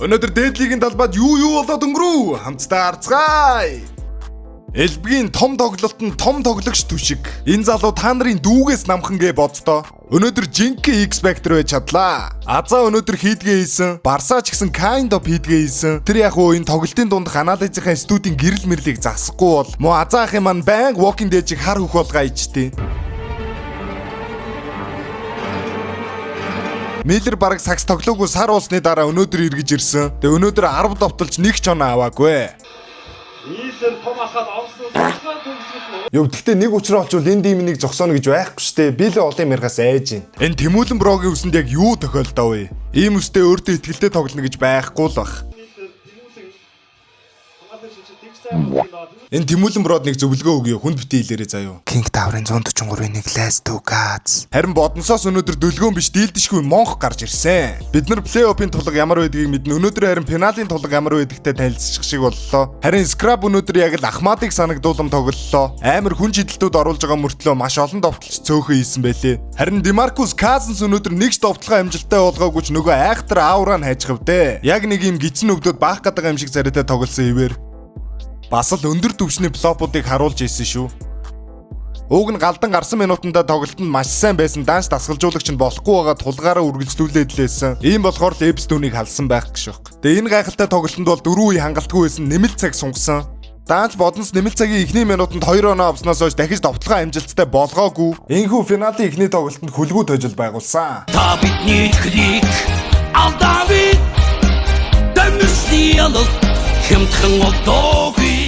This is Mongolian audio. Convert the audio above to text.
Өнөөдөр дээдлигийн талбайд юу болоод өнгөрөв? Хамтдаа харцгаая. Элбгийн том тоглолтод том тоглогч түшиг. Энэ залуу та нарын дүүгээс намхан гэ боддоо. Өнөөдөр жинхэнэ X Factor байж чадлаа. Азаа өнөөдөр хийдгээ хийсэн. Барсаа ч гэсэн kind of хийдгээ хийсэн. Тэр яг уу энэ тоглолтын дундх анализийнхаа студийн гэрэл мэрлийг засахгүй бол муу Азаа ахын маань байн Walking Dead-ийг хар хөх болгоо ичтээ. Миллер бараг сакс тоглоогүй сар уусны дараа өнөөдөр эргэж ирсэн. Тэгээ өнөөдөр 10 довтолж нэг ч оноо аваагүй. Нийлэн том ахад авсан суулгаад төгсгөл. Ёв гэхдээ нэг учраа олчвол энэ димнийг зогсооно гэж байхгүй штэ. Би л олон мэргаас айж байна. Энэ Тэмүүлэн брогийн үсэнд яг юу тохиолдоо вэ? Ийм үстэй өөртөө ихтгэлтэй тоглоно гэж байхгүй л бах. Энэ Тэмүүлэн брод нэг зөвлөгөө өгье. Хүнд битээ хэлээрэй заяа. King Tower-ын 143-ийн нэг Let's Do Gods. Харин бодносоос өнөөдөр дөлгөөн биш дийлдэшгүй Монх гарч ирсэн. Бид нар плей-оффын тулга ямар байдгийг мэднэ. Өнөөдөр харин финалийн тулга ямар байдагтай танилцчих шиг боллоо. Харин Scrap өнөөдөр яг л Ахмадыг санагдуулам тоглоллоо. Амар хүн чидэлтүүд оруулж байгаа мөртлөө маш олон довтлож цөөхөн хийсэн байлээ. Харин Demarcus Cousins өнөөдөр нэг ч довтлогоо амжилттай болгоогүй ч нөгөө айхтар аураа нь хайжгавдээ. Яг нэг юм гизэн өвдөд баах гадаг юм шиг царайтай тоглосон хэвээр. Бас л өндөр түвшний флопуудыг харуулж ийсэн шүү. Уг нь галдан гарсан минутанда тоглолтод маш сайн байсан данч дасгалжуулагч нь болохгүй байгаа тулгаараа үргэлжлүүлээд лээсэн. Ийм болохоор л Эбстүүнийг халсан байх гэж байна. Тэгээ энэ гайхалтай тоглолтод бол 4 үе хангалтгүй байсан нэмэлт цаг сунгасан. Данч боднос нэмэлт цагийн эхний минутанд 2 оноо авсноос хойш дахиж довтлогоо амжилттай болгоогүй. Энэхүү финалийн эхний тоглолтод хүлгүү тожил байгуулсан. Та бидний крик алдавит Дэмэсниэл хэмтхэн одоогүй